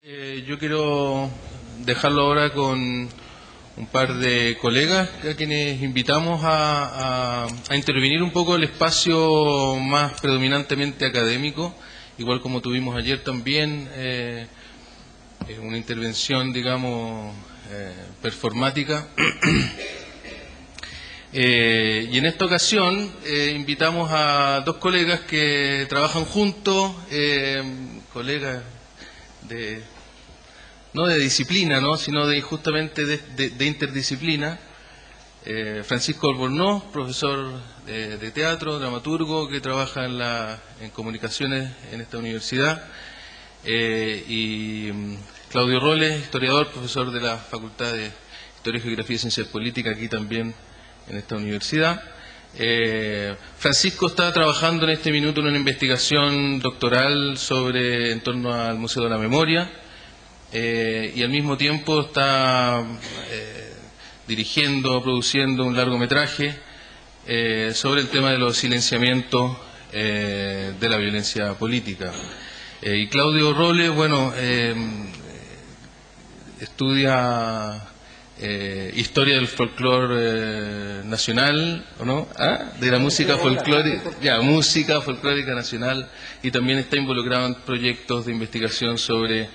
Yo quiero dejarlo ahora con un par de colegas a quienes invitamos a intervenir un poco el espacio más predominantemente académico, igual como tuvimos ayer también una intervención, digamos, performática. Y en esta ocasión invitamos a dos colegas que trabajan juntos, colegas no de disciplina, ¿no?, sino justamente de interdisciplina. Francisco Albornoz, profesor de teatro, dramaturgo, que trabaja en comunicaciones en esta universidad, y Claudio Roles, historiador, profesor de la Facultad de Historia, Geografía y Ciencias Políticas, aquí también en esta universidad. Francisco está trabajando en este minuto en una investigación doctoral en torno al Museo de la Memoria, y al mismo tiempo está dirigiendo, produciendo un largometraje sobre el tema de los silenciamientos de la violencia política. Y Claudio Roles, bueno, estudia historia del folclore nacional, ¿o no? De la música folclórica, música folclórica nacional, y también está involucrado en proyectos de investigación sobre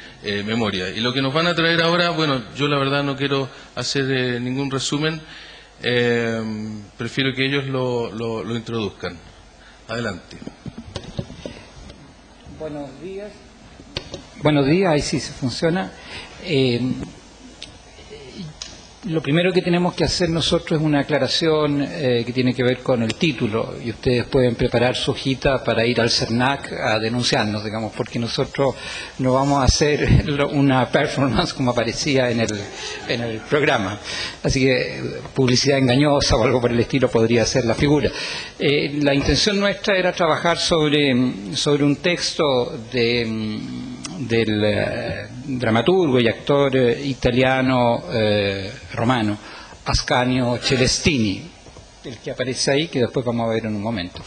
memoria. Y lo que nos van a traer ahora, bueno, yo la verdad no quiero hacer ningún resumen, prefiero que ellos lo introduzcan. Adelante. Buenos días. Buenos días, ahí sí se funciona. Lo primero que tenemos que hacer nosotros es una aclaración que tiene que ver con el título, y ustedes pueden preparar su hojita para ir al CERNAC a denunciarnos, digamos, porque nosotros no vamos a hacer una performance como aparecía en el programa. Así que publicidad engañosa o algo por el estilo podría ser la figura. La intención nuestra era trabajar sobre un texto del dramaturgo y actor italiano romano Ascanio Celestini, el que aparece ahí, que después vamos a ver en un momento,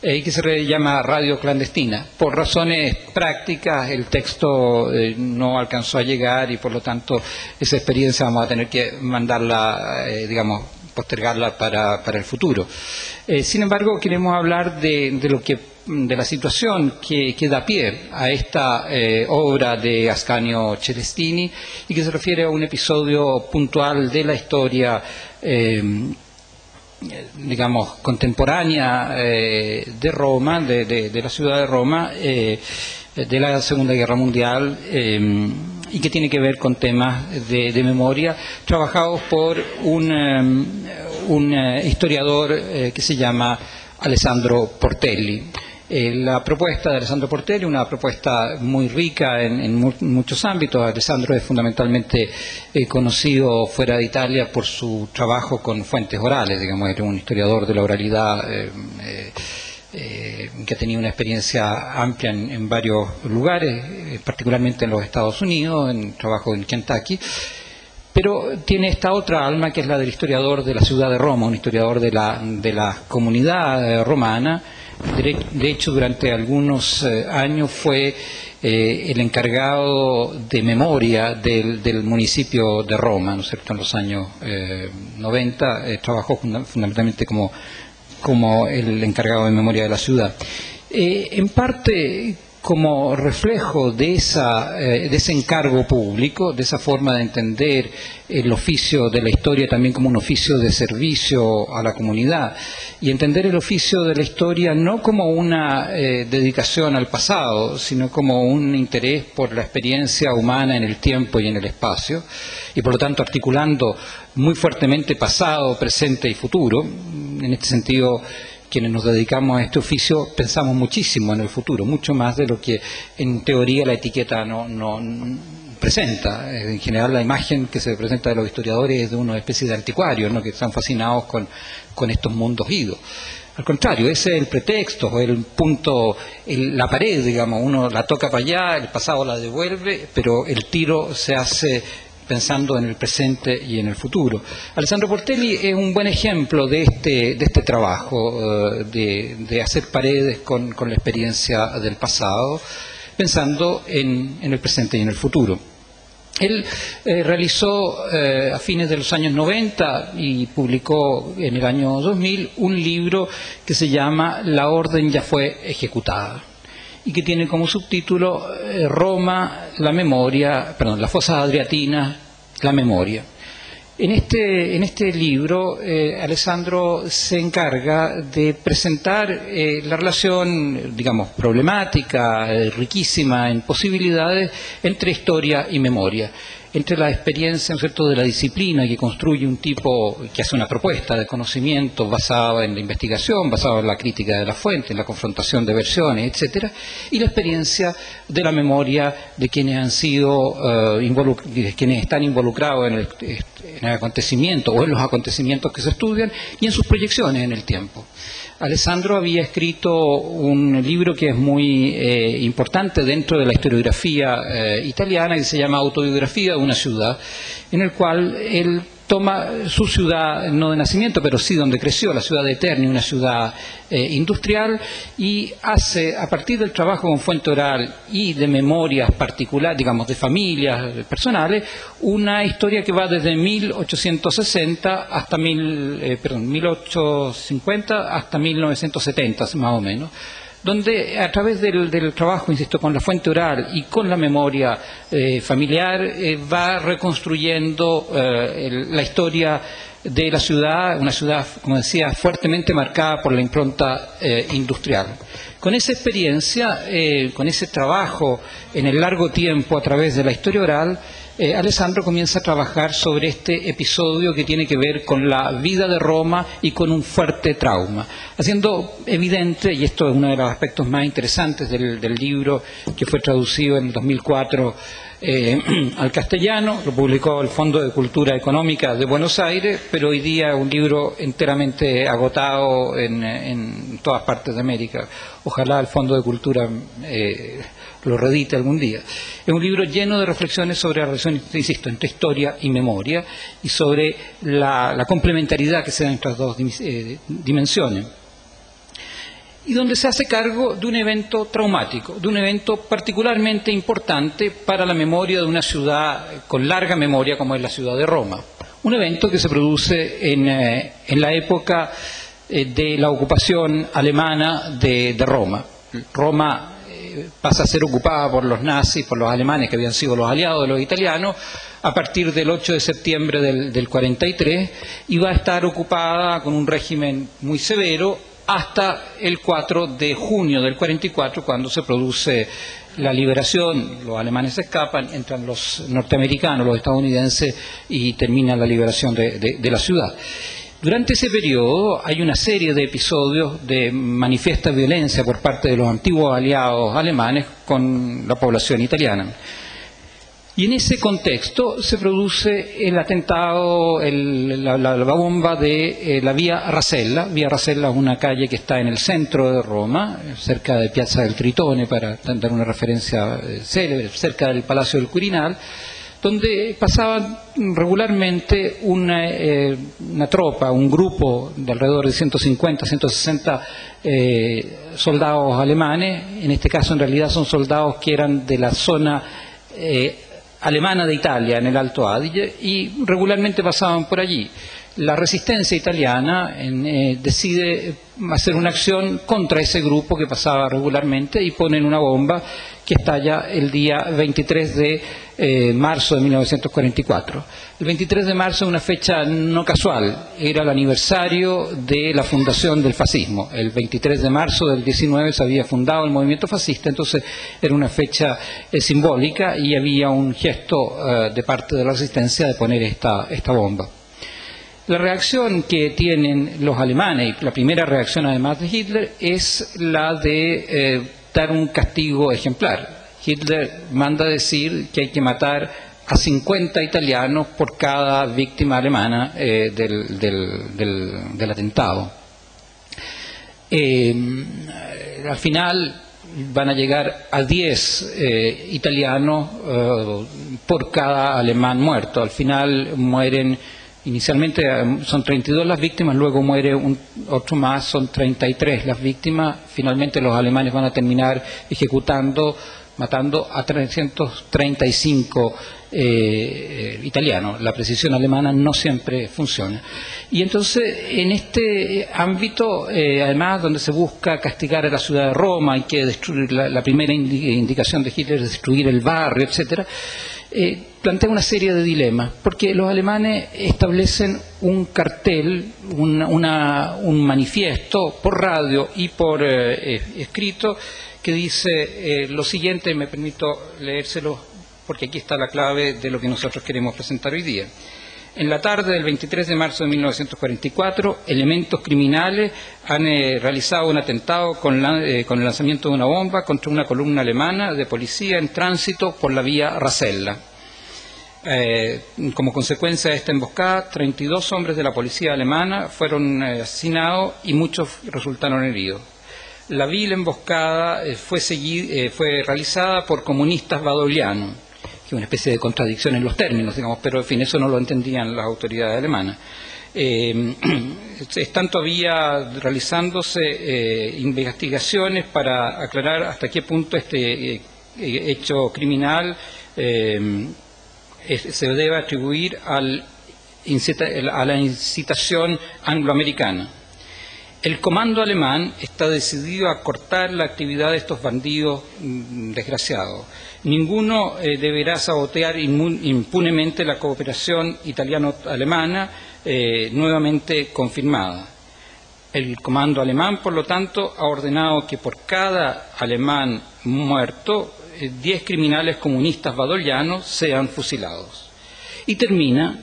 y que se llama Radio Clandestina. Por razones prácticas el texto no alcanzó a llegar, y por lo tanto esa experiencia vamos a tener que mandarla, postergarla para el futuro. Sin embargo, queremos hablar de la situación que da pie a esta obra de Ascanio Celestini, y que se refiere a un episodio puntual de la historia contemporánea de Roma, de la ciudad de Roma, de la Segunda Guerra Mundial, y que tiene que ver con temas de memoria trabajados por un historiador que se llama Alessandro Portelli. La propuesta de Alessandro Portelli, una propuesta muy rica en muchos ámbitos. Alessandro es fundamentalmente conocido fuera de Italia por su trabajo con fuentes orales, era un historiador de la oralidad que ha tenido una experiencia amplia en varios lugares, particularmente en los Estados Unidos, en trabajo en Kentucky. Pero tiene esta otra alma, que es la del historiador de la ciudad de Roma, un historiador de la comunidad romana. De hecho, durante algunos años fue el encargado de memoria del municipio de Roma, ¿no es cierto? En los años 90 trabajó fundamentalmente como el encargado de memoria de la ciudad. En parte, como reflejo de ese encargo público, de esa forma de entender el oficio de la historia también como un oficio de servicio a la comunidad, y entender el oficio de la historia no como una dedicación al pasado, sino como un interés por la experiencia humana en el tiempo y en el espacio, y por lo tanto articulando muy fuertemente pasado, presente y futuro. En este sentido, quienes nos dedicamos a este oficio pensamos muchísimo en el futuro, mucho más de lo que en teoría la etiqueta no presenta. En general, la imagen que se presenta de los historiadores es de una especie de anticuarios, ¿no?, que están fascinados con estos mundos idos. Al contrario, ese es el pretexto, o el punto, la pared, uno la toca para allá, el pasado la devuelve, pero el tiro se hace pensando en el presente y en el futuro. Alessandro Portelli es un buen ejemplo de este trabajo, de hacer paredes con la experiencia del pasado, pensando en el presente y en el futuro. Él realizó a fines de los años 90 y publicó en el año 2000 un libro que se llama La orden ya fue ejecutada y que tiene como subtítulo Roma, la memoria, perdón, las fosas adriatinas, la memoria. En este libro, Alessandro se encarga de presentar la relación, digamos, problemática, riquísima en posibilidades, entre historia y memoria, entre la experiencia, ¿no es cierto?, de la disciplina que construye un tipo que hace una propuesta de conocimiento basada en la investigación, basada en la crítica de la fuente, en la confrontación de versiones, etcétera, y la experiencia de la memoria de quienes han sido quienes están involucrados en el acontecimiento o en los acontecimientos que se estudian y en sus proyecciones en el tiempo. Alessandro había escrito un libro que es muy importante dentro de la historiografía italiana, que se llama Autobiografía de una ciudad, en el cual él toma su ciudad, no de nacimiento, pero sí donde creció, la ciudad de Terni, una ciudad industrial, y hace, a partir del trabajo con fuente oral y de memorias particulares, digamos, de familias personales, una historia que va desde 1860 hasta 1850 hasta 1970, más o menos, donde a través del trabajo, insisto, con la fuente oral y con la memoria familiar, va reconstruyendo la historia de la ciudad, una ciudad, como decía, fuertemente marcada por la impronta industrial. Con esa experiencia, con ese trabajo en el largo tiempo a través de la historia oral, Alessandro comienza a trabajar sobre este episodio que tiene que ver con la vida de Roma y con un fuerte trauma, haciendo evidente, y esto es uno de los aspectos más interesantes del libro que fue traducido en el 2004 al castellano, lo publicó el Fondo de Cultura Económica de Buenos Aires, pero hoy día es un libro enteramente agotado en todas partes de América. Ojalá el Fondo de Cultura lo reedite algún día. Es un libro lleno de reflexiones sobre la relación, insisto, entre historia y memoria y sobre la complementariedad que se da entre las dos dimensiones. Y donde se hace cargo de un evento traumático, de un evento particularmente importante para la memoria de una ciudad con larga memoria como es la ciudad de Roma. Un evento que se produce en la época de la ocupación alemana de Roma. Roma pasa a ser ocupada por los nazis, por los alemanes que habían sido los aliados de los italianos, a partir del 8 de septiembre del 43, y va a estar ocupada con un régimen muy severo hasta el 4 de junio del 44, cuando se produce la liberación, los alemanes escapan, entran los norteamericanos, los estadounidenses, y termina la liberación de la ciudad. Durante ese periodo hay una serie de episodios de manifiesta violencia por parte de los antiguos aliados alemanes con la población italiana. Y en ese contexto se produce el atentado, la bomba de la Vía Rasella. Vía Rasella es una calle que está en el centro de Roma, cerca de Piazza del Tritone, para dar una referencia célebre, cerca del Palacio del Quirinal, donde pasaban regularmente una tropa, un grupo de alrededor de 150, 160 soldados alemanes. En este caso, en realidad, son soldados que eran de la zona alemana de Italia, en el Alto Adige, y regularmente pasaban por allí. La resistencia italiana decide hacer una acción contra ese grupo que pasaba regularmente y ponen una bomba que estalla el día 23 de marzo de 1944. El 23 de marzo es una fecha no casual, era el aniversario de la fundación del fascismo. El 23 de marzo del 19 se había fundado el movimiento fascista, entonces era una fecha simbólica y había un gesto de parte de la resistencia de poner esta bomba. La reacción que tienen los alemanes, y la primera reacción además de Hitler, es la de dar un castigo ejemplar. Hitler manda decir que hay que matar a 50 italianos por cada víctima alemana del atentado. Al final van a llegar a 10 italianos por cada alemán muerto. Al final mueren. Inicialmente son 32 las víctimas, luego muere otro más, son 33 las víctimas. Finalmente los alemanes van a terminar ejecutando matando a 335 italianos. La precisión alemana no siempre funciona. Y entonces, en este ámbito, además, donde se busca castigar a la ciudad de Roma, hay que destruir, la primera indicación de Hitler es destruir el barrio, etcétera, plantea una serie de dilemas, porque los alemanes establecen un cartel, un manifiesto por radio y por escrito que dice lo siguiente. Me permito leérselo porque aquí está la clave de lo que nosotros queremos presentar hoy día. En la tarde del 23 de marzo de 1944, elementos criminales han realizado un atentado con el lanzamiento de una bomba contra una columna alemana de policía en tránsito por la vía Rasella. Como consecuencia de esta emboscada, 32 hombres de la policía alemana fueron asesinados y muchos resultaron heridos. La vil emboscada fue realizada por comunistas badoglianos, que es una especie de contradicción en los términos, digamos, pero en fin, eso no lo entendían las autoridades alemanas. Están todavía realizándose investigaciones para aclarar hasta qué punto este hecho criminal se debe atribuir a la incitación angloamericana. El comando alemán está decidido a cortar la actividad de estos bandidos desgraciados. Ninguno deberá sabotear impunemente la cooperación italiano-alemana nuevamente confirmada. El comando alemán, por lo tanto, ha ordenado que por cada alemán muerto, 10 criminales comunistas badoglianos sean fusilados. Y termina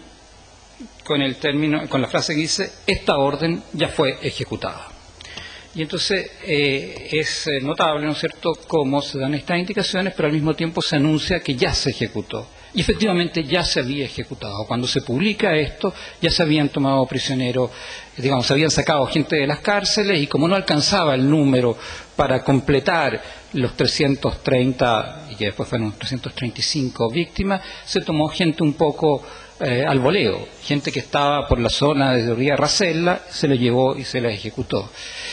con la frase que dice: esta orden ya fue ejecutada. Y entonces es notable, ¿no es cierto?, cómo se dan estas indicaciones, pero al mismo tiempo se anuncia que ya se ejecutó. Y efectivamente ya se había ejecutado. Cuando se publica esto, ya se habían tomado prisioneros, digamos, se habían sacado gente de las cárceles, y como no alcanzaba el número para completar los 330, y que después fueron 335 víctimas, se tomó gente un poco al voleo, gente que estaba por la zona de Vía Rasella, se le llevó y se la ejecutó.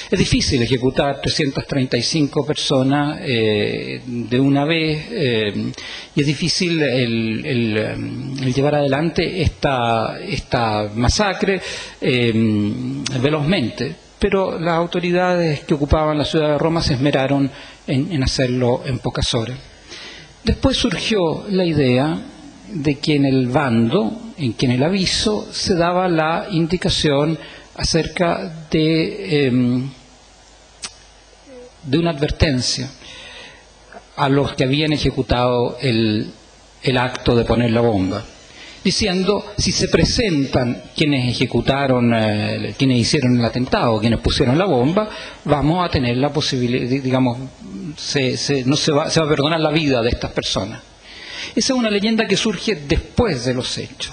Es difícil ejecutar 335 personas de una vez, y es difícil el llevar adelante esta masacre velozmente, pero las autoridades que ocupaban la ciudad de Roma se esmeraron en hacerlo en pocas horas. Después surgió la idea de que en el bando, en el aviso, se daba la indicación acerca de una advertencia a los que habían ejecutado el acto de poner la bomba, diciendo: si se presentan quienes ejecutaron, quienes hicieron el atentado, quienes pusieron la bomba, vamos a tener la posibilidad, digamos, se va a perdonar la vida de estas personas. Esa es una leyenda que surge después de los hechos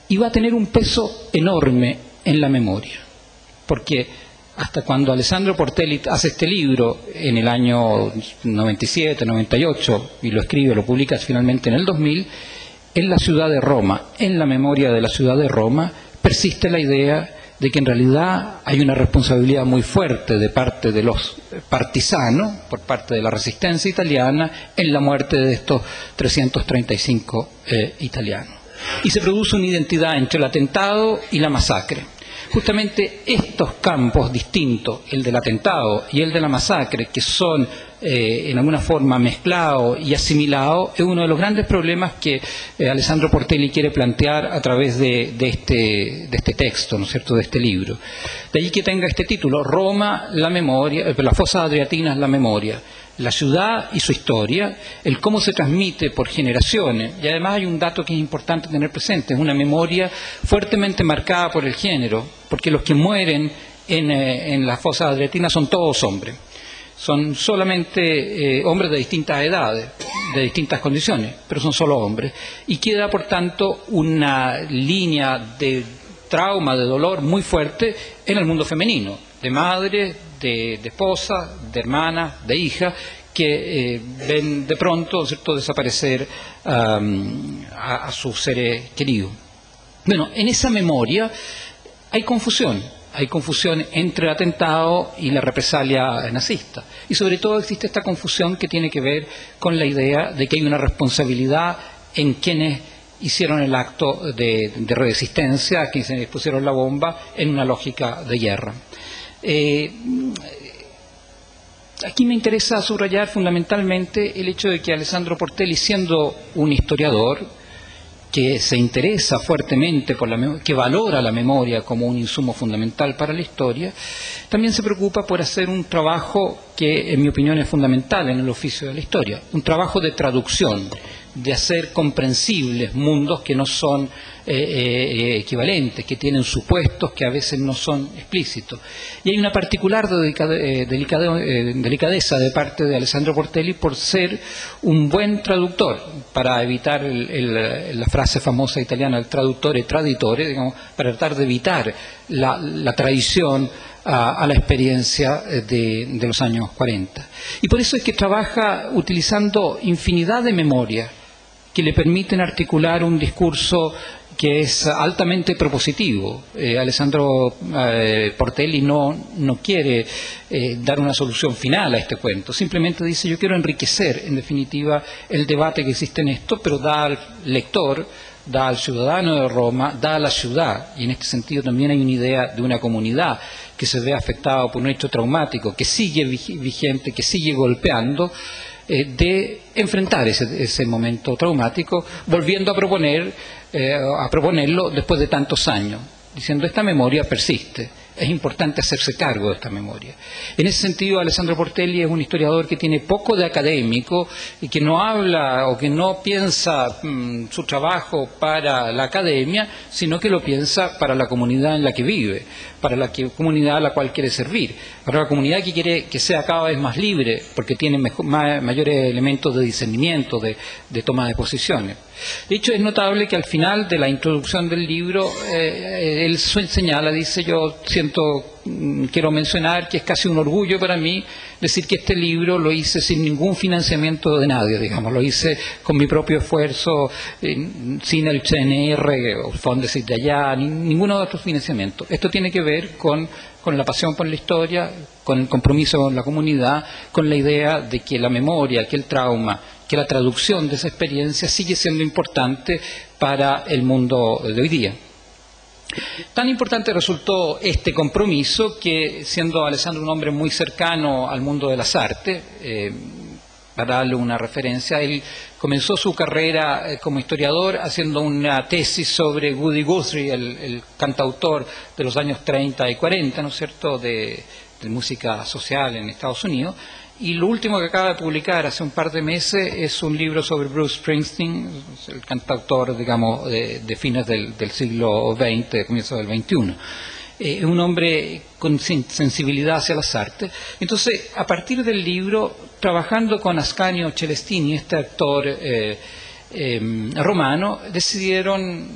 y va a tener un peso enorme en la memoria, porque hasta cuando Alessandro Portelli hace este libro en el año 97, 98, y lo escribe, lo publica finalmente en el 2000, en la ciudad de Roma, en la memoria de la ciudad de Roma, persiste la idea de que en realidad hay una responsabilidad muy fuerte de parte de los partisanos, por parte de la resistencia italiana, en la muerte de estos 335 italianos. Y se produce una identidad entre el atentado y la masacre. Justamente estos campos distintos, el del atentado y el de la masacre, que son en alguna forma mezclados y asimilados, es uno de los grandes problemas que Alessandro Portelli quiere plantear a través de este texto, ¿no es cierto?, de este libro. De allí que tenga este título: Roma, la memoria, las fosas adriatinas, la memoria. La ciudad y su historia, el cómo se transmite por generaciones, y además hay un dato que es importante tener presente: es una memoria fuertemente marcada por el género, porque los que mueren en las fosas adriatinas son todos hombres, son solamente hombres de distintas edades, de distintas condiciones, pero son solo hombres, y queda por tanto una línea de trauma, de dolor muy fuerte en el mundo femenino, de madres, de esposas, de hermanas, de hijas, que ven de pronto, ¿cierto?, desaparecer a sus seres queridos. Bueno, en esa memoria hay confusión, Hay confusión entre el atentado y la represalia nazista. Y sobre todo existe esta confusión que tiene que ver con la idea de que hay una responsabilidad en quienes hicieron el acto de resistencia, quienes pusieron la bomba, en una lógica de guerra. Aquí me interesa subrayar fundamentalmente el hecho de que Alessandro Portelli, siendo un historiador que se interesa fuertemente por que valora la memoria como un insumo fundamental para la historia, también se preocupa por hacer un trabajo que, en mi opinión, es fundamental en el oficio de la historia, un trabajo de traducción, de hacer comprensibles mundos que no son equivalentes, que tienen supuestos que a veces no son explícitos. Y hay una particular delicadeza de parte de Alessandro Portelli por ser un buen traductor, para evitar la frase famosa italiana, el traduttore traditore, digamos, para tratar de evitar la traición a la experiencia de los años 40. Y por eso es que trabaja utilizando infinidad de memorias que le permiten articular un discurso que es altamente propositivo. Alessandro Portelli no quiere dar una solución final a este cuento, simplemente dice: yo quiero enriquecer, en definitiva, el debate que existe en esto, pero da al lector, da al ciudadano de Roma, da a la ciudad, y en este sentido también hay una idea de una comunidad que se ve afectada por un hecho traumático, que sigue vigente, que sigue golpeando, de enfrentar ese momento traumático, volviendo a proponerlo después de tantos años, diciendo: esta memoria persiste, es importante hacerse cargo de esta memoria. En ese sentido, Alessandro Portelli es un historiador que tiene poco de académico y que no habla o que no piensa su trabajo para la academia, sino que lo piensa para la comunidad en la que vive, para la comunidad a la cual quiere servir, para la comunidad que quiere que sea cada vez más libre, porque tiene mayores elementos de discernimiento, de toma de posiciones. De hecho, es notable que al final de la introducción del libro, él señala, dice: quiero mencionar que es casi un orgullo para mí decir que este libro lo hice sin ningún financiamiento de nadie, digamos, lo hice con mi propio esfuerzo, sin el CNR o Fondes de allá, ninguno de otros financiamientos. Esto tiene que ver con la pasión por la historia, con el compromiso con la comunidad, con la idea de que la memoria, que el trauma, que la traducción de esa experiencia sigue siendo importante para el mundo de hoy día. Tan importante resultó este compromiso que, siendo Alessandro un hombre muy cercano al mundo de las artes, para darle una referencia, él comenzó su carrera como historiador haciendo una tesis sobre Woody Guthrie, el cantautor de los años 30 y 40, ¿no es cierto?, de música social en Estados Unidos. Y lo último que acaba de publicar hace un par de meses es un libro sobre Bruce Springsteen, el cantautor, digamos, de fines del siglo XX, comienzo del XXI. Es un hombre con sensibilidad hacia las artes. Entonces, a partir del libro, trabajando con Ascanio Celestini, este actor romano, decidieron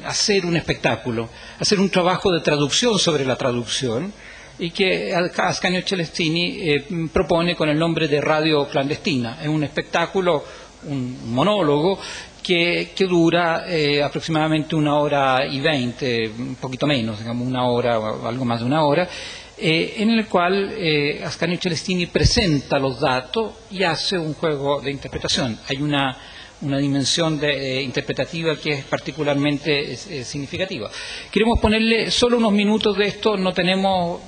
hacer un espectáculo, hacer un trabajo de traducción sobre la traducción, y que Ascanio Celestini propone con el nombre de Radio Clandestina. Es un espectáculo, un monólogo, que dura aproximadamente 1 hora y 20, un poquito menos, digamos 1 hora o algo más de 1 hora, en el cual Ascanio Celestini presenta los datos y hace un juego de interpretación. Hay una dimensión interpretativa que es particularmente significativa. Queremos ponerle solo unos minutos de esto, no tenemos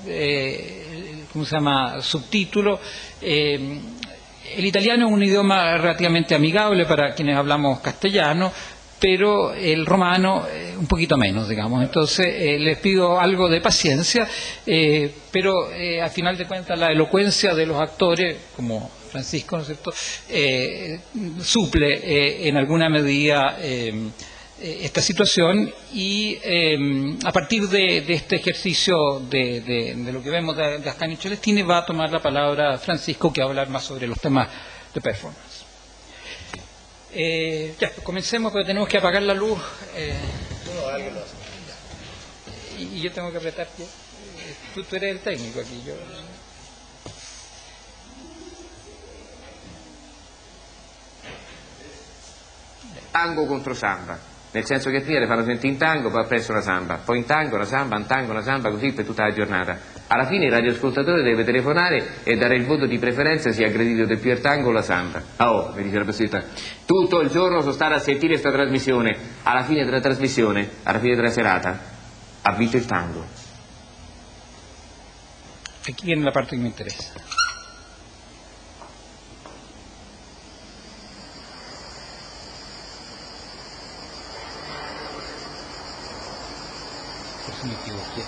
subtítulos. El italiano es un idioma relativamente amigable para quienes hablamos castellano, pero el romano un poquito menos, digamos. Entonces les pido algo de paciencia, pero al final de cuentas la elocuencia de los actores, como Francisco, ¿no es cierto?, suple en alguna medida esta situación, y a partir de este ejercicio de lo que vemos de Ascanio Celestini va a tomar la palabra Francisco, que va a hablar más sobre los temas de performance. Ya, pues comencemos, porque tenemos que apagar la luz. Y yo tengo que apretar. Tú eres el técnico aquí. Tango contro samba. nel senso che prima le fanno sentire in tango, poi appresso una samba, poi in tango, una samba, così per tutta la giornata. Alla fine il radioascoltatore deve telefonare e dare il voto di preferenza se è aggredito del più il tango o la samba. Oh, mi dice la Presidente, tutto il giorno sono stato a sentire questa trasmissione, alla fine della trasmissione, alla fine della serata, ha vinto il tango. Aquí viene la parte que me interesa. Por si me equivoqué.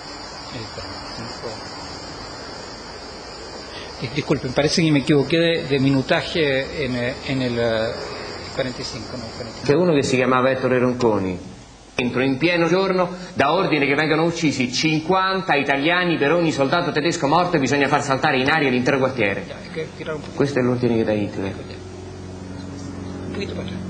Disculpen, parece que me equivoqué de minutaje en el 45, no, 45. C'è uno che si chiamava Ettore Ronconi. Entro in pieno giorno, da ordine che vengano uccisi 50 italiani per ogni soldato tedesco morto e bisogna far saltare in aria l'intero quartiere. Questo è l'ordine che dà Hitler. Un poquito para atrás.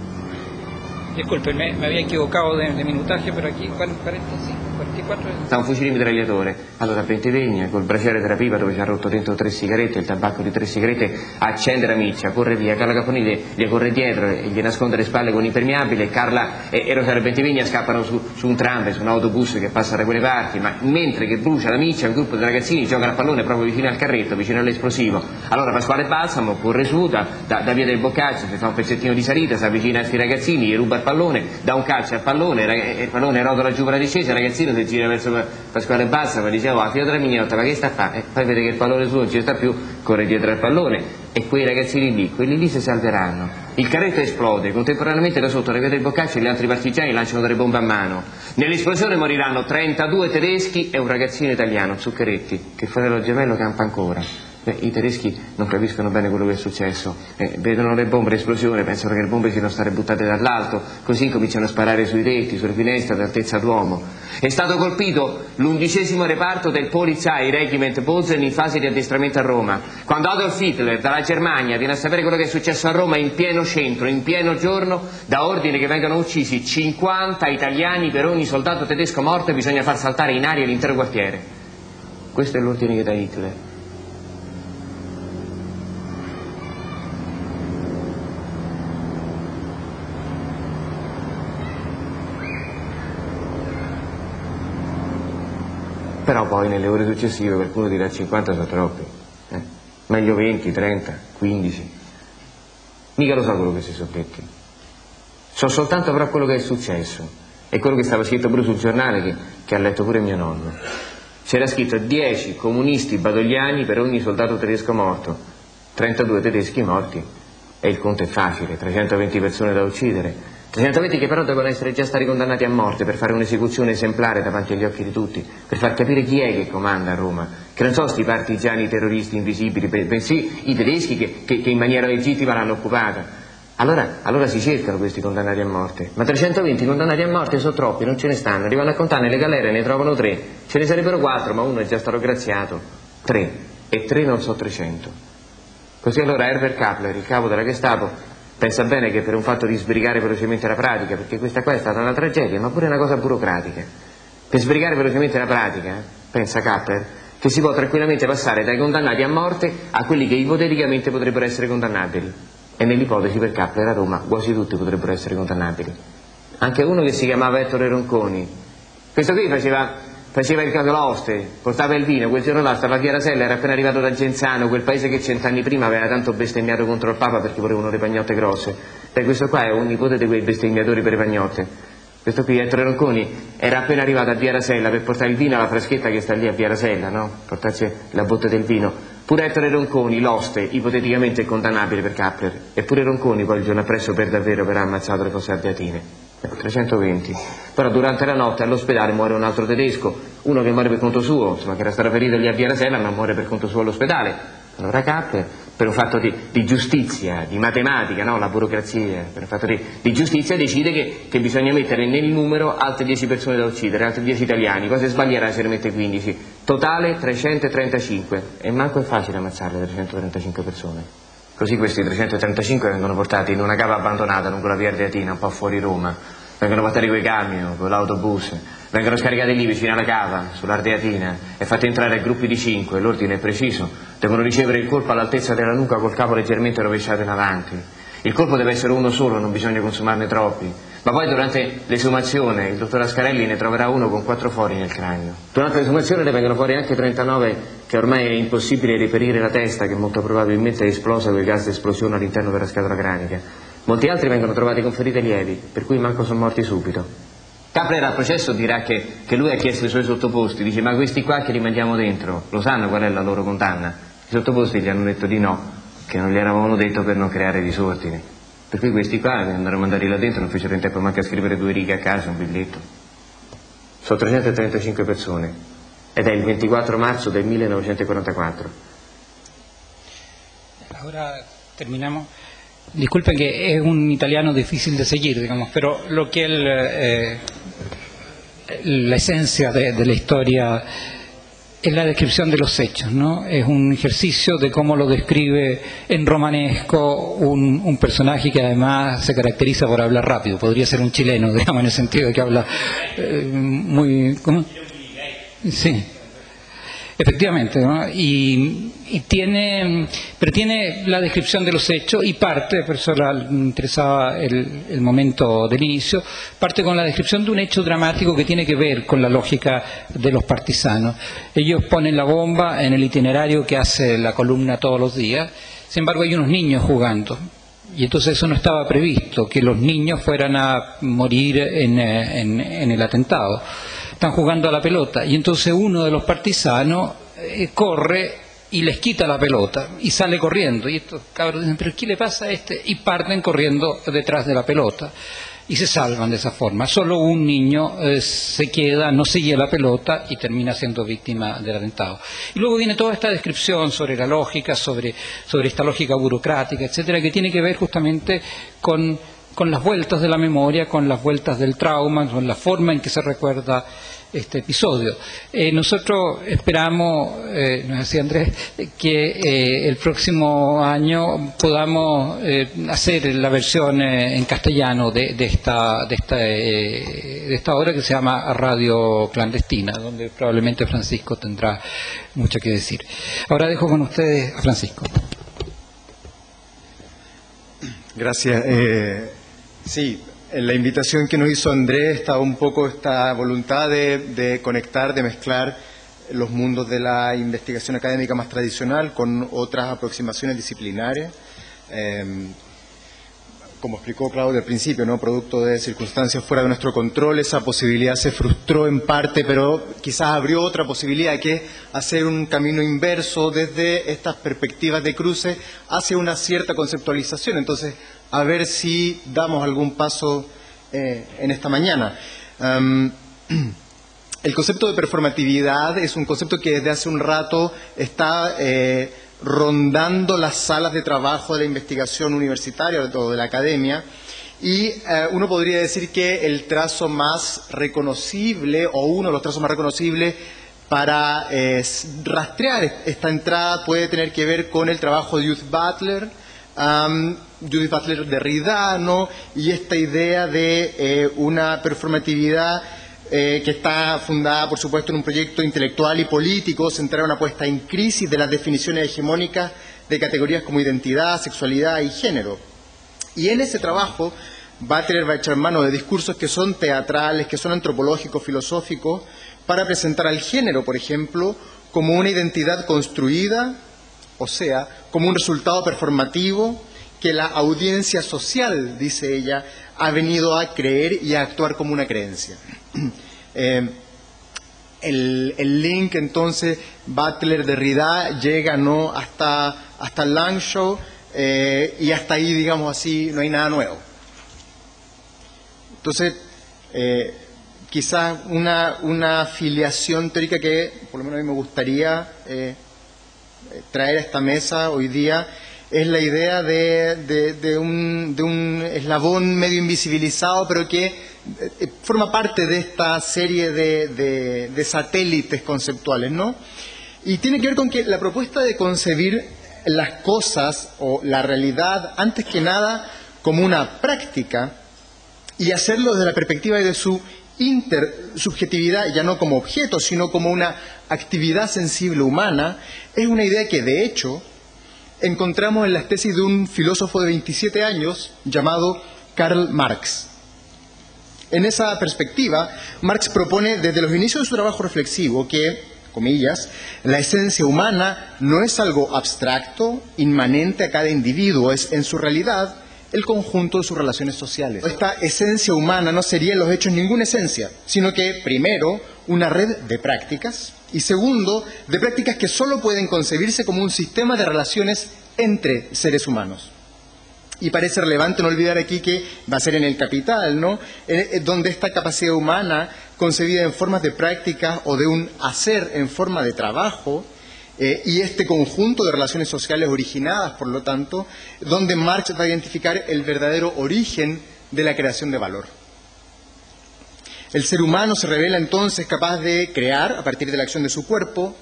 Disculpen, me había equivocado de minutaje, pero aquí 45, 44... Da un fucile mitragliatore. Allora Bentivegna, col braciere della pipa dove ci ha rotto dentro 3 sigarette, il tabacco di 3 sigarette, accende la miccia, corre via, Carla Caponile gli corre dietro e gli nasconde le spalle con impermeabile, Carla e Rosario Bentivegna scappano su un tram, su un autobus che passa da quelle parti, ma mentre che brucia la miccia un gruppo di ragazzini gioca a pallone proprio vicino al carretto, vicino all'esplosivo. Allora Pasquale Balsamo corre su da via del Boccaccio, si fa un pezzettino di salita, si avvicina a questi ragazzini, gli ruba il pallone, dà un calcio al pallone, il pallone rotola giù per la discesa, il ragazzino si gira verso Pasquale Balsamo e dice: oh, fino della mignotta, ma che sta a fare? E poi vede che il pallone suo non ci sta più, corre dietro al pallone e quei ragazzini lì, quelli lì si salveranno. Il carretto esplode, contemporaneamente da sotto la via del Boccaccio e gli altri partigiani lanciano delle bombe a mano. Nell'esplosione moriranno 32 tedeschi e un ragazzino italiano, Zuccheretti, che fratello gemello campa ancora. I tedeschi non capiscono bene quello che è successo, vedono le bombe, l'esplosione, pensano che le bombe siano state buttate dall'alto, così cominciano a sparare sui tetti, sulle finestre ad altezza d'uomo. È stato colpito l'11° reparto del Polizei Regiment Bozen in fase di addestramento a Roma. Quando Adolf Hitler dalla Germania viene a sapere quello che è successo a Roma in pieno centro, in pieno giorno, dà ordine che vengano uccisi 50 italiani per ogni soldato tedesco morto e bisogna far saltare in aria l'intero quartiere. Questo è l'ordine che dà Hitler. Però poi nelle ore successive qualcuno dirà 50 sono troppi, meglio 20, 30, 15. Mica lo so quello che si sono detti. So soltanto però quello che è successo e quello che stava scritto pure sul giornale che ha letto pure mio nonno. C'era scritto 10 comunisti badogliani per ogni soldato tedesco morto, 32 tedeschi morti e il conto è facile, 320 persone da uccidere. 320 che però devono essere già stati condannati a morte per fare un'esecuzione esemplare davanti agli occhi di tutti, per far capire chi è che comanda a Roma, che non sono sti partigiani terroristi invisibili, bensì i tedeschi che in maniera legittima l'hanno occupata. Allora si cercano questi condannati a morte, ma 320 condannati a morte sono troppi, non ce ne stanno, arrivano a contare nelle galere, ne trovano 3, ce ne sarebbero 4, ma uno è già stato graziato, 3, e 3 non so 300. Così allora Herbert Kappler, il capo della Gestapo, pensa bene che per un fatto di sbrigare velocemente la pratica, perché questa qua è stata una tragedia, ma pure una cosa burocratica. Per sbrigare velocemente la pratica, pensa Kappler, che si può tranquillamente passare dai condannati a morte a quelli che ipoteticamente potrebbero essere condannabili. E nell'ipotesi per Kappler a Roma quasi tutti potrebbero essere condannabili. Anche uno che si chiamava Ettore Ronconi. Questo qui faceva il casoloste, portava il vino, quel giorno là stava a Via Rasella, era appena arrivato da Genzano, quel paese che 100 anni prima aveva tanto bestemmiato contro il Papa perché volevano le pagnotte grosse. E questo qua è un nipote di quei bestemmiatori per le pagnotte. Questo qui, Ettore Ronconi, era appena arrivato a Via Rasella per portare il vino alla fraschetta che sta lì a Via Rasella, no? Portarci la botte del vino. Pure Ettore Ronconi, l'oste, ipoteticamente è condannabile per Kappler. Eppure Ronconi poi il giorno appresso per davvero verrà ammazzato le fosse ardeatine. 320. Però durante la notte all'ospedale muore un altro tedesco, uno che muore per conto suo, insomma, che era stato ferito lì a Via Rasella ma muore per conto suo all'ospedale. Allora Kappler, per un fatto di giustizia, di matematica, no? La burocrazia, per un fatto di giustizia decide che bisogna mettere nel numero altre 10 persone da uccidere, altri 10 italiani, cosa sbaglierà se ne mette 15. Totale 335, e manco è facile ammazzarle 335 persone. Così questi 335 vengono portati in una cava abbandonata lungo la via Ardeatina, un po' fuori Roma. Vengono portati coi camion, con l'autobus, vengono scaricati lì vicino alla cava, sull'Ardeatina, e fatti entrare a gruppi di 5, l'ordine è preciso. Devono ricevere il colpo all'altezza della nuca col capo leggermente rovesciato in avanti. Il colpo deve essere uno solo, non bisogna consumarne troppi. Ma poi durante l'esumazione il dottor Ascarelli ne troverà uno con 4 fori nel cranio. Durante l'esumazione ne vengono fuori anche 39 che ormai è impossibile reperire la testa, che molto probabilmente è esplosa con il gas d'esplosione all'interno della scatola cranica. Molti altri vengono trovati con ferite lievi, per cui manco sono morti subito. Capler al processo dirà che lui ha chiesto ai suoi sottoposti, dice: ma questi qua che li mandiamo dentro, lo sanno qual è la loro condanna? I sottoposti gli hanno detto di no, che non gli eravamo detto per non creare disordine. Per cui questi qua andarono mandati là dentro, non fecero in tempo manco a scrivere 2 righe a caso, un biglietto. Sono 335 persone ed è il 24 marzo del 1944. Ahora terminamos. Disculpen que es un italiano difícil de seguir, digamos, pero lo que la esencia de la historia es la descripción de los hechos, ¿no? Es un ejercicio de cómo lo describe en romanesco un personaje que además se caracteriza por hablar rápido. Podría ser un chileno, digamos, en el sentido de que habla muy... ¿cómo? Sí. Efectivamente, ¿no? Pero tiene la descripción de los hechos y parte, por eso me interesaba el momento del inicio, parte con la descripción de un hecho dramático que tiene que ver con la lógica de los partisanos. Ellos ponen la bomba en el itinerario que hace la columna todos los días, sin embargo hay unos niños jugando. Y entonces eso no estaba previsto, que los niños fueran a morir en el atentado. Están jugando a la pelota y entonces uno de los partisanos corre y les quita la pelota y sale corriendo. Y estos cabros dicen: ¿pero qué le pasa a este? Y parten corriendo detrás de la pelota y se salvan de esa forma. Solo un niño se queda, no sigue la pelota y termina siendo víctima del atentado. Y luego viene toda esta descripción sobre la lógica, sobre esta lógica burocrática, etcétera, que tiene que ver justamente con las vueltas de la memoria, con las vueltas del trauma, con la forma en que se recuerda este episodio. Nosotros esperamos, nos decía Andrés, que el próximo año podamos hacer la versión en castellano de esta obra que se llama Radio Clandestina, donde probablemente Francisco tendrá mucho que decir. Ahora dejo con ustedes a Francisco. Gracias. Sí, la invitación que nos hizo Andrés estaba un poco esta voluntad de conectar, de mezclar los mundos de la investigación académica más tradicional con otras aproximaciones disciplinares. Como explicó Claudio al principio, ¿no? Producto de circunstancias fuera de nuestro control, esa posibilidad se frustró en parte, pero quizás abrió otra posibilidad, que es hacer un camino inverso desde estas perspectivas de cruce hacia una cierta conceptualización. Entonces, a ver si damos algún paso en esta mañana. El concepto de performatividad es un concepto que desde hace un rato está rondando las salas de trabajo de la investigación universitaria o de la academia, y uno podría decir que el trazo más reconocible, o uno de los trazos más reconocibles para rastrear esta entrada, puede tener que ver con el trabajo de Judith Butler Derrida, ¿no? Y esta idea de una performatividad que está fundada, por supuesto, en un proyecto intelectual y político centrado en una puesta en crisis de las definiciones hegemónicas de categorías como identidad, sexualidad y género. Y en ese trabajo Butler va a echar mano de discursos que son teatrales, que son antropológicos, filosóficos, para presentar al género, por ejemplo, como una identidad construida, o sea, como un resultado performativo que la audiencia social, dice ella, ha venido a creer y a actuar como una creencia. El link, entonces, Butler-Derrida llega, ¿no?, hasta Langshaw, y hasta ahí, digamos así, no hay nada nuevo. Entonces, quizás una afiliación teórica que, por lo menos a mí me gustaría traer a esta mesa hoy día, es la idea de un eslabón medio invisibilizado, pero que forma parte de esta serie de satélites conceptuales, ¿no? Y tiene que ver con que la propuesta de concebir las cosas o la realidad, antes que nada, como una práctica, y hacerlo desde la perspectiva de su intersubjetividad, ya no como objeto, sino como una actividad sensible humana, es una idea que, de hecho, encontramos en las tesis de un filósofo de 27 años llamado Karl Marx. En esa perspectiva, Marx propone desde los inicios de su trabajo reflexivo que, comillas, la esencia humana no es algo abstracto, inmanente a cada individuo, es en su realidad el conjunto de sus relaciones sociales. Esta esencia humana no sería en los hechos ninguna esencia, sino que, primero, una red de prácticas, y segundo, de prácticas que solo pueden concebirse como un sistema de relaciones entre seres humanos. Y parece relevante no olvidar aquí que va a ser en el Capital, ¿no?, donde esta capacidad humana, concebida en formas de prácticas o de un hacer en forma de trabajo, y este conjunto de relaciones sociales originadas, por lo tanto, donde Marx va a identificar el verdadero origen de la creación de valor. El ser humano se revela entonces capaz de crear a partir de la acción de su cuerpo,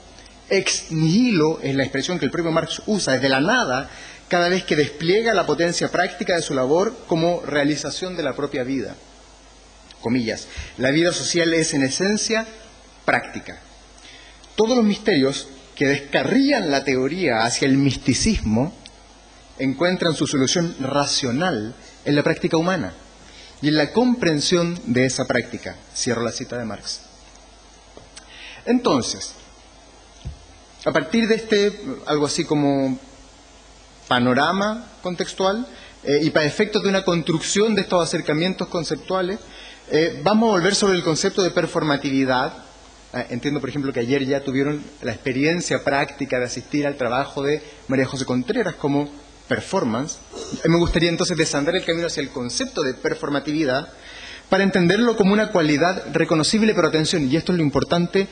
ex nihilo es la expresión que el propio Marx usa, desde la nada, cada vez que despliega la potencia práctica de su labor como realización de la propia vida. Comillas, la vida social es en esencia práctica. Todos los misterios que descarrían la teoría hacia el misticismo encuentran su solución racional en la práctica humana y en la comprensión de esa práctica. Cierro la cita de Marx. Entonces, a partir de algo así como panorama contextual, y para efectos de una construcción de estos acercamientos conceptuales, vamos a volver sobre el concepto de performatividad. Entiendo, por ejemplo, que ayer ya tuvieron la experiencia práctica de asistir al trabajo de María José Contreras como performance. Me gustaría entonces desandar el camino hacia el concepto de performatividad para entenderlo como una cualidad reconocible, pero atención, y esto es lo importante,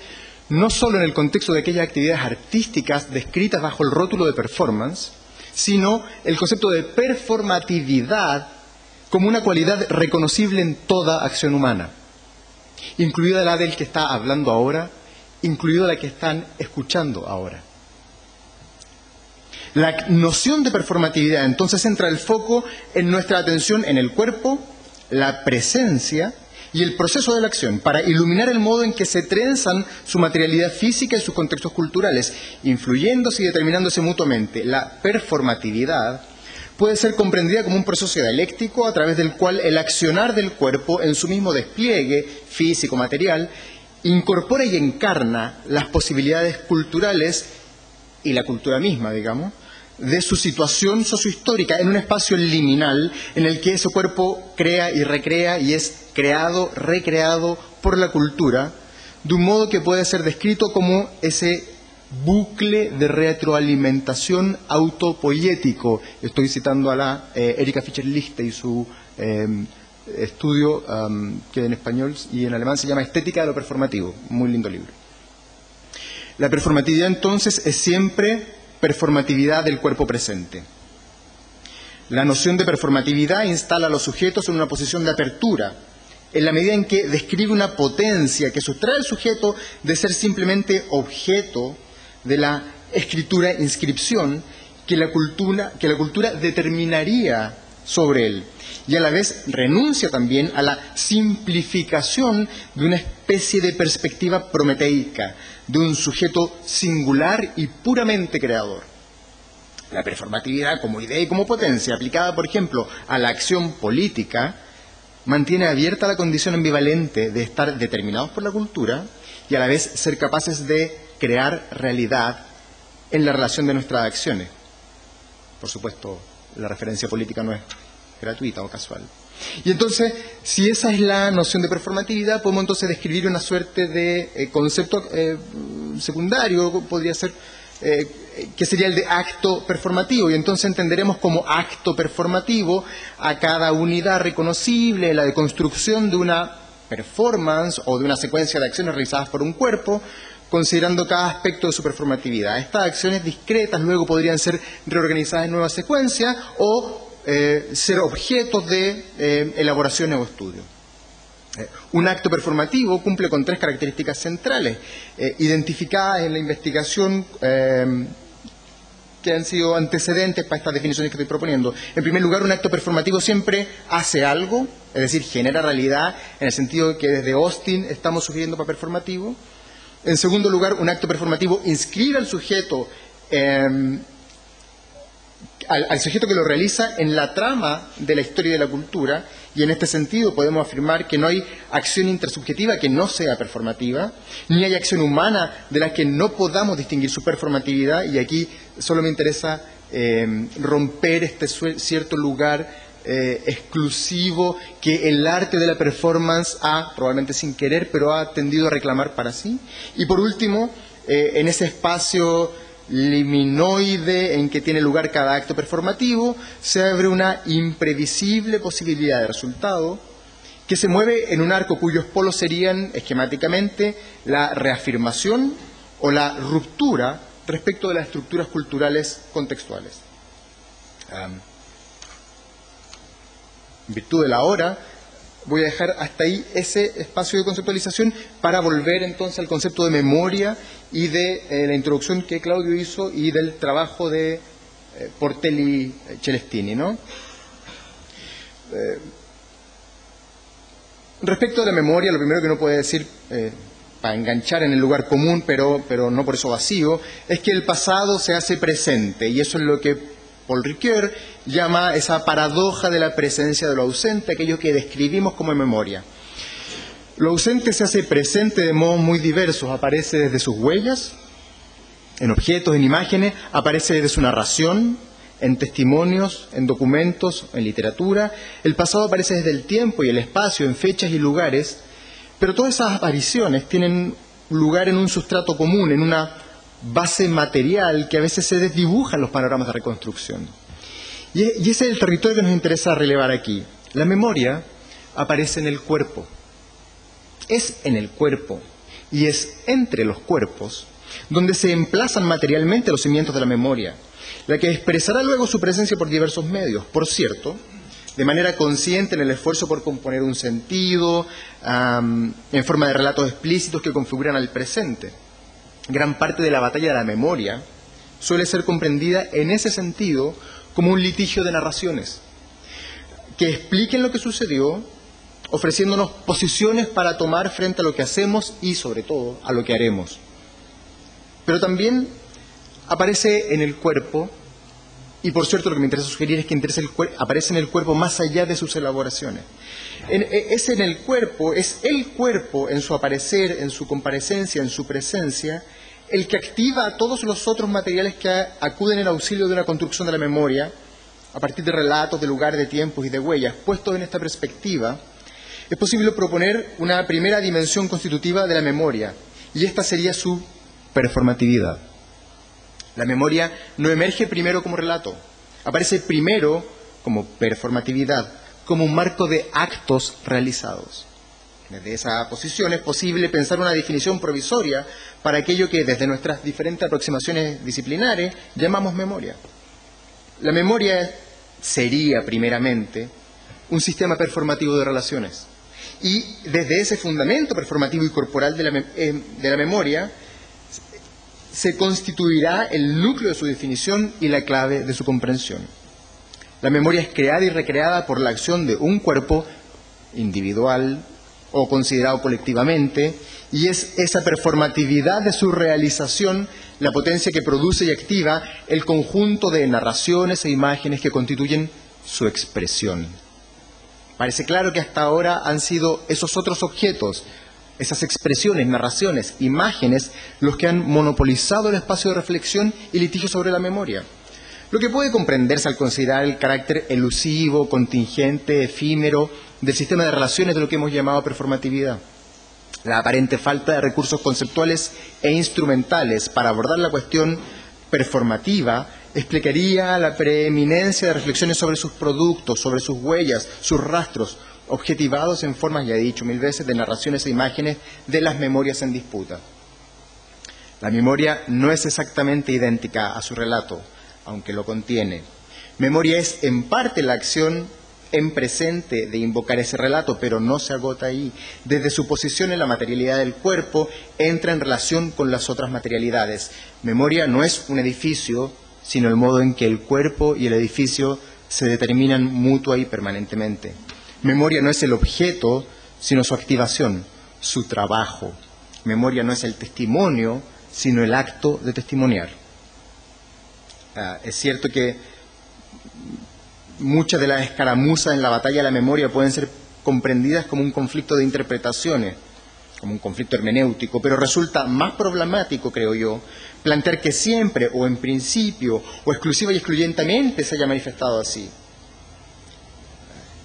no solo en el contexto de aquellas actividades artísticas descritas bajo el rótulo de performance, sino el concepto de performatividad como una cualidad reconocible en toda acción humana, incluida la del que está hablando ahora, incluida la que están escuchando ahora. La noción de performatividad entonces centra el foco en nuestra atención en el cuerpo, la presencia y el proceso de la acción, para iluminar el modo en que se trenzan su materialidad física y sus contextos culturales, influyéndose y determinándose mutuamente. La performatividad puede ser comprendida como un proceso dialéctico a través del cual el accionar del cuerpo en su mismo despliegue físico, material, incorpora y encarna las posibilidades culturales y la cultura misma, digamos, de su situación sociohistórica en un espacio liminal en el que ese cuerpo crea y recrea y es creado, recreado por la cultura, de un modo que puede ser descrito como ese bucle de retroalimentación autopoético. Estoy citando a la Erika Fischer-Lichte y su estudio que en español y en alemán se llama Estética de lo performativo. Muy lindo libro. La performatividad entonces es siempre performatividad del cuerpo presente. La noción de performatividad instala a los sujetos en una posición de apertura, en la medida en que describe una potencia que sustrae al sujeto de ser simplemente objeto de la escritura-inscripción que la cultura determinaría sobre él, y a la vez renuncia también a la simplificación de una especie de perspectiva prometeica, de un sujeto singular y puramente creador. La performatividad como idea y como potencia aplicada, por ejemplo, a la acción política, mantiene abierta la condición ambivalente de estar determinados por la cultura y a la vez ser capaces de crear realidad en la relación de nuestras acciones. Por supuesto, la referencia política no es gratuita o casual. Y entonces, si esa es la noción de performatividad, podemos entonces describir una suerte de concepto secundario, podría ser, que sería el de acto performativo, y entonces entenderemos como acto performativo a cada unidad reconocible, la de construcción de una performance o de una secuencia de acciones realizadas por un cuerpo, considerando cada aspecto de su performatividad. Estas acciones discretas luego podrían ser reorganizadas en nuevas secuencias o ser objetos de elaboraciones o estudios. Un acto performativo cumple con tres características centrales, identificadas en la investigación que han sido antecedentes para estas definiciones que estoy proponiendo. En primer lugar, un acto performativo siempre hace algo, es decir, genera realidad, en el sentido de que desde Austin estamos sugiriendo para performativo. En segundo lugar, un acto performativo inscribe al sujeto al sujeto que lo realiza en la trama de la historia y de la cultura, y en este sentido podemos afirmar que no hay acción intersubjetiva que no sea performativa, ni hay acción humana de la que no podamos distinguir su performatividad, y aquí solo me interesa romper este cierto lugar exclusivo que el arte de la performance probablemente sin querer, pero ha tendido a reclamar para sí. Y por último, en ese espacio liminoide en que tiene lugar cada acto performativo, se abre una imprevisible posibilidad de resultado que se mueve en un arco cuyos polos serían esquemáticamente la reafirmación o la ruptura respecto de las estructuras culturales contextuales. En virtud de la hora, voy a dejar hasta ahí ese espacio de conceptualización para volver entonces al concepto de memoria y de la introducción que Claudio hizo y del trabajo de Portelli Celestini, ¿no? Respecto a la memoria, lo primero que uno puede decir, para enganchar en el lugar común, pero no por eso vacío, es que el pasado se hace presente, y eso es lo que Paul Ricoeur llama esa paradoja de la presencia de lo ausente, aquello que describimos como memoria. Lo ausente se hace presente de modos muy diversos, aparece desde sus huellas, en objetos, en imágenes, aparece desde su narración, en testimonios, en documentos, en literatura. El pasado aparece desde el tiempo y el espacio, en fechas y lugares, pero todas esas apariciones tienen lugar en un sustrato común, en una base material que a veces se desdibuja en los panoramas de reconstrucción. Y ese es el territorio que nos interesa relevar aquí. La memoria aparece en el cuerpo, es en el cuerpo y es entre los cuerpos donde se emplazan materialmente los cimientos de la memoria, la que expresará luego su presencia por diversos medios, por cierto, de manera consciente en el esfuerzo por componer un sentido, en forma de relatos explícitos que configuran al presente. Gran parte de la batalla de la memoria suele ser comprendida en ese sentido como un litigio de narraciones que expliquen lo que sucedió, ofreciéndonos posiciones para tomar frente a lo que hacemos y, sobre todo, a lo que haremos. Pero también aparece en el cuerpo, y por cierto lo que me interesa sugerir es que aparece en el cuerpo más allá de sus elaboraciones. Es el cuerpo en su aparecer, en su comparecencia, en su presencia, el que activa a todos los otros materiales que acuden en auxilio de una construcción de la memoria, a partir de relatos, de lugares, de tiempos y de huellas. Puestos en esta perspectiva, es posible proponer una primera dimensión constitutiva de la memoria, y esta sería su performatividad. La memoria no emerge primero como relato, aparece primero como performatividad, como un marco de actos realizados. Desde esa posición es posible pensar una definición provisoria para aquello que desde nuestras diferentes aproximaciones disciplinares llamamos memoria. La memoria sería primeramente un sistema performativo de relaciones, y desde ese fundamento performativo y corporal de la memoria se constituirá el núcleo de su definición y la clave de su comprensión. La memoria es creada y recreada por la acción de un cuerpo individual o considerado colectivamente, y es esa performatividad de su realización la potencia que produce y activa el conjunto de narraciones e imágenes que constituyen su expresión. Parece claro que hasta ahora han sido esos otros objetos, esas expresiones, narraciones, imágenes, los que han monopolizado el espacio de reflexión y litigio sobre la memoria. Lo que puede comprenderse al considerar el carácter elusivo, contingente, efímero del sistema de relaciones de lo que hemos llamado performatividad. La aparente falta de recursos conceptuales e instrumentales para abordar la cuestión performativa explicaría la preeminencia de reflexiones sobre sus productos, sobre sus huellas, sus rastros, objetivados en formas, ya he dicho mil veces, de narraciones e imágenes de las memorias en disputa. La memoria no es exactamente idéntica a su relato, aunque lo contiene. Memoria es en parte la acción en presente de invocar ese relato, pero no se agota ahí. Desde su posición en la materialidad del cuerpo, entra en relación con las otras materialidades. Memoria no es un edificio, sino el modo en que el cuerpo y el edificio se determinan mutua y permanentemente. Memoria no es el objeto, sino su activación, su trabajo. Memoria no es el testimonio, sino el acto de testimoniar. Es cierto que muchas de las escaramuzas en la batalla de la memoria pueden ser comprendidas como un conflicto de interpretaciones, como un conflicto hermenéutico, pero resulta más problemático, creo yo, plantear que siempre, o en principio, o exclusiva y excluyentemente se haya manifestado así.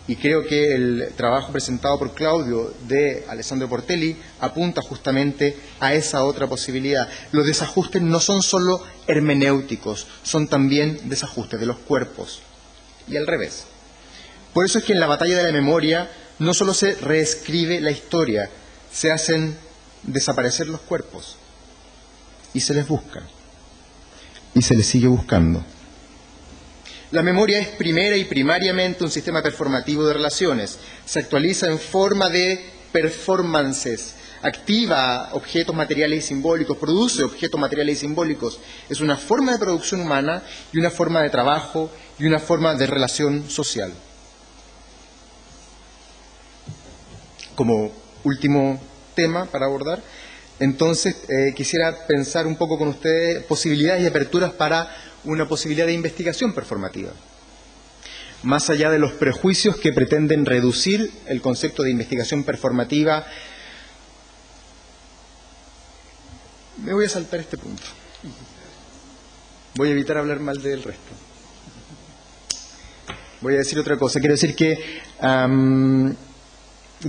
Y creo que el trabajo presentado por Claudio de Alessandro Portelli apunta justamente a esa otra posibilidad. Los desajustes no son solo hermenéuticos, son también desajustes de los cuerpos. Y al revés. Por eso es que en la batalla de la memoria no solo se reescribe la historia, se hacen desaparecer los cuerpos. Y se les busca. Y se les sigue buscando. La memoria es primera y primariamente un sistema performativo de relaciones. Se actualiza en forma de performances. Activa objetos materiales y simbólicos, produce objetos materiales y simbólicos. Es una forma de producción humana y una forma de trabajo y una forma de relación social. Como último tema para abordar, entonces quisiera pensar un poco con ustedes posibilidades y aperturas para una posibilidad de investigación performativa. Más allá de los prejuicios que pretenden reducir el concepto de investigación performativa, me voy a saltar este punto. Voy a evitar hablar mal del resto. Voy a decir otra cosa. Quiero decir que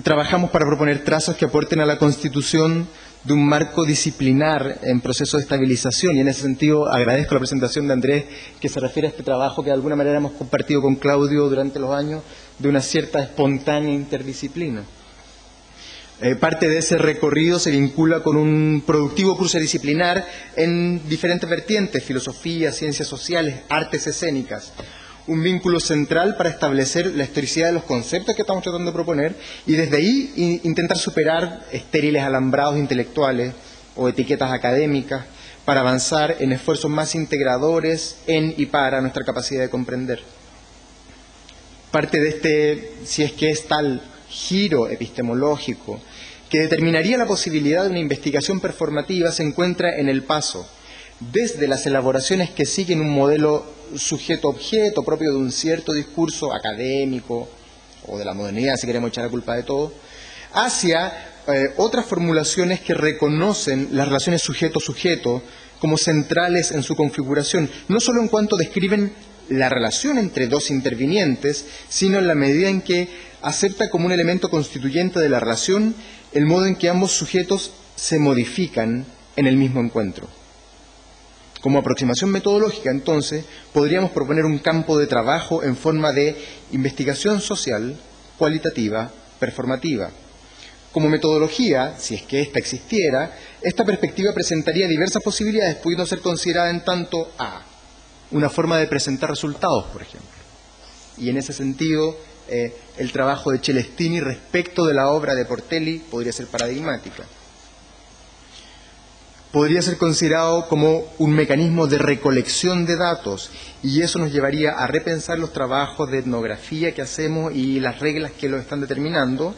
trabajamos para proponer trazos que aporten a la constitución de un marco disciplinar en proceso de estabilización, y en ese sentido agradezco la presentación de Andrés, que se refiere a este trabajo que de alguna manera hemos compartido con Claudio durante los años, de una cierta espontánea interdisciplina. Parte de ese recorrido se vincula con un productivo cruce disciplinar en diferentes vertientes: filosofía, ciencias sociales, artes escénicas. Un vínculo central para establecer la historicidad de los conceptos que estamos tratando de proponer y desde ahí intentar superar estériles alambrados intelectuales o etiquetas académicas para avanzar en esfuerzos más integradores en y para nuestra capacidad de comprender. Parte de este, si es que es tal, giro epistemológico que determinaría la posibilidad de una investigación performativa se encuentra en el paso desde las elaboraciones que siguen un modelo sujeto-objeto propio de un cierto discurso académico o de la modernidad, si queremos echar la culpa de todo, hacia otras formulaciones que reconocen las relaciones sujeto-sujeto como centrales en su configuración, no solo en cuanto describen la relación entre dos intervinientes, sino en la medida en que acepta como un elemento constituyente de la relación el modo en que ambos sujetos se modifican en el mismo encuentro. Como aproximación metodológica, entonces, podríamos proponer un campo de trabajo en forma de investigación social, cualitativa, performativa. Como metodología, si es que ésta existiera, esta perspectiva presentaría diversas posibilidades, pudiendo ser considerada en tanto a una forma de presentar resultados, por ejemplo. Y en ese sentido, el trabajo de Celestini respecto de la obra de Portelli podría ser paradigmática. Podría ser considerado como un mecanismo de recolección de datos, y eso nos llevaría a repensar los trabajos de etnografía que hacemos y las reglas que lo están determinando.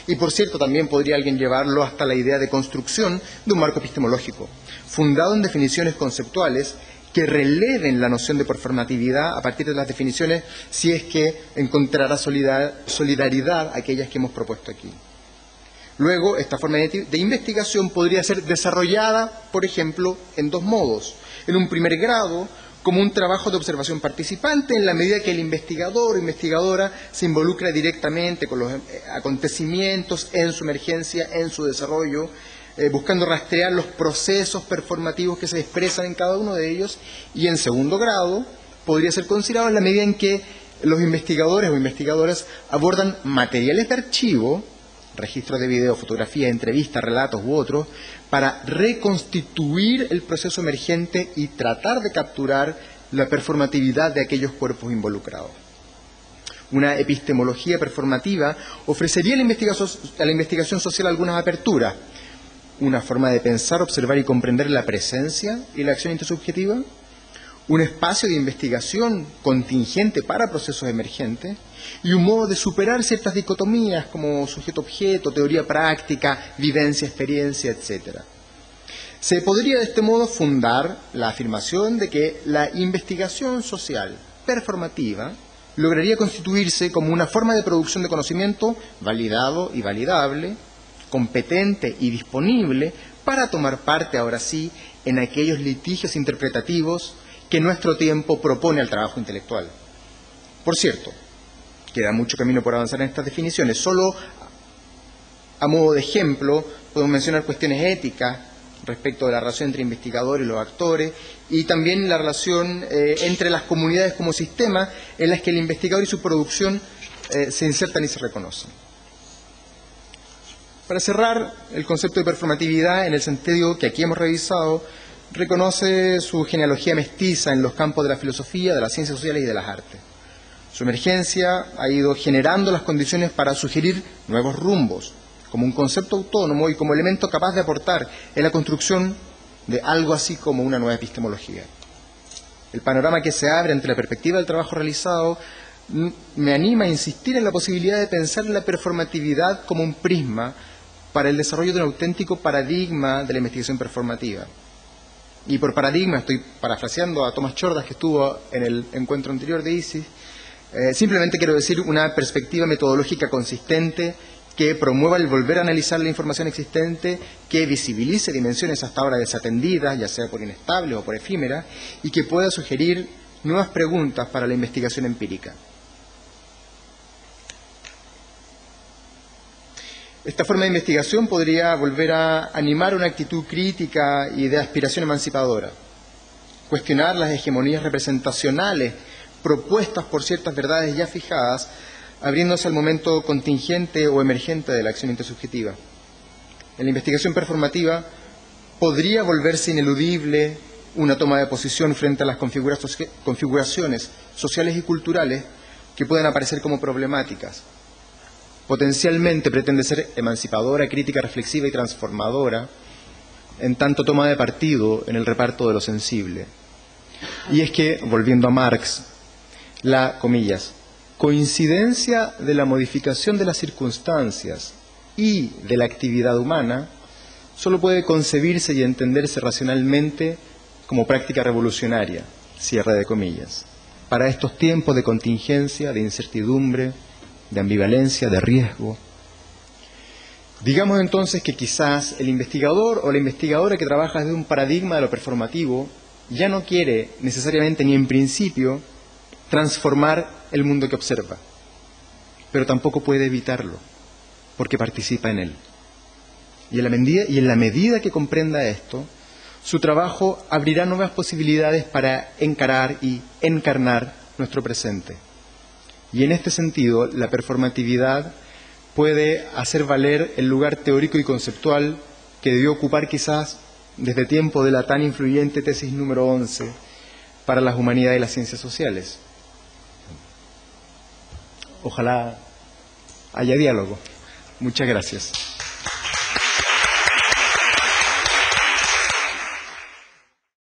Y por cierto, también podría alguien llevarlo hasta la idea de construcción de un marco epistemológico, fundado en definiciones conceptuales que releven la noción de performatividad a partir de las definiciones, si es que encontrará solidaridad aquellas que hemos propuesto aquí. Luego, esta forma de investigación podría ser desarrollada, por ejemplo, en dos modos. En un primer grado, como un trabajo de observación participante, en la medida que el investigador o investigadora se involucra directamente con los acontecimientos en su emergencia, en su desarrollo, buscando rastrear los procesos performativos que se expresan en cada uno de ellos. Y en segundo grado, podría ser considerado en la medida en que los investigadores o investigadoras abordan materiales de archivo, registros de video, fotografía, entrevistas, relatos u otros, para reconstituir el proceso emergente y tratar de capturar la performatividad de aquellos cuerpos involucrados. Una epistemología performativa ofrecería a la investigación social algunas aperturas: una forma de pensar, observar y comprender la presencia y la acción intersubjetiva, un espacio de investigación contingente para procesos emergentes y un modo de superar ciertas dicotomías como sujeto-objeto, teoría práctica, vivencia, experiencia, etc. Se podría de este modo fundar la afirmación de que la investigación social performativa lograría constituirse como una forma de producción de conocimiento validado y validable, competente y disponible para tomar parte, ahora sí, en aquellos litigios interpretativos que nuestro tiempo propone al trabajo intelectual. Por cierto, queda mucho camino por avanzar en estas definiciones. Solo a modo de ejemplo, podemos mencionar cuestiones éticas respecto de la relación entre investigadores y los actores, y también la relación entre las comunidades como sistema en las que el investigador y su producción se insertan y se reconocen. Para cerrar, el concepto de performatividad, en el sentido que aquí hemos revisado, reconoce su genealogía mestiza en los campos de la filosofía, de las ciencias sociales y de las artes. Su emergencia ha ido generando las condiciones para sugerir nuevos rumbos, como un concepto autónomo y como elemento capaz de aportar en la construcción de algo así como una nueva epistemología. El panorama que se abre ante la perspectiva del trabajo realizado me anima a insistir en la posibilidad de pensar la performatividad como un prisma para el desarrollo de un auténtico paradigma de la investigación performativa. Y por paradigma estoy parafraseando a Tomás Chordas, que estuvo en el encuentro anterior de ISIS. Simplemente quiero decir una perspectiva metodológica consistente que promueva el volver a analizar la información existente, que visibilice dimensiones hasta ahora desatendidas, ya sea por inestables o por efímeras, y que pueda sugerir nuevas preguntas para la investigación empírica. Esta forma de investigación podría volver a animar una actitud crítica y de aspiración emancipadora, cuestionar las hegemonías representacionales propuestas por ciertas verdades ya fijadas, abriéndose al momento contingente o emergente de la acción intersubjetiva. En la investigación performativa podría volverse ineludible una toma de posición frente a las configuraciones sociales y culturales que puedan aparecer como problemáticas. Potencialmente pretende ser emancipadora, crítica, reflexiva y transformadora, en tanto toma de partido en el reparto de lo sensible. Y es que, volviendo a Marx, la, comillas, coincidencia de la modificación de las circunstancias y de la actividad humana solo puede concebirse y entenderse racionalmente como práctica revolucionaria, cierre de comillas, para estos tiempos de contingencia, de incertidumbre, de ambivalencia, de riesgo. Digamos entonces que quizás el investigador o la investigadora que trabaja desde un paradigma de lo performativo ya no quiere necesariamente ni en principio transformar el mundo que observa, pero tampoco puede evitarlo, porque participa en él. Y en la medida que comprenda esto, su trabajo abrirá nuevas posibilidades para encarar y encarnar nuestro presente. Y en este sentido, la performatividad puede hacer valer el lugar teórico y conceptual que debió ocupar quizás desde tiempo de la tan influyente tesis número 11 para las humanidades y las ciencias sociales. Ojalá haya diálogo. Muchas gracias.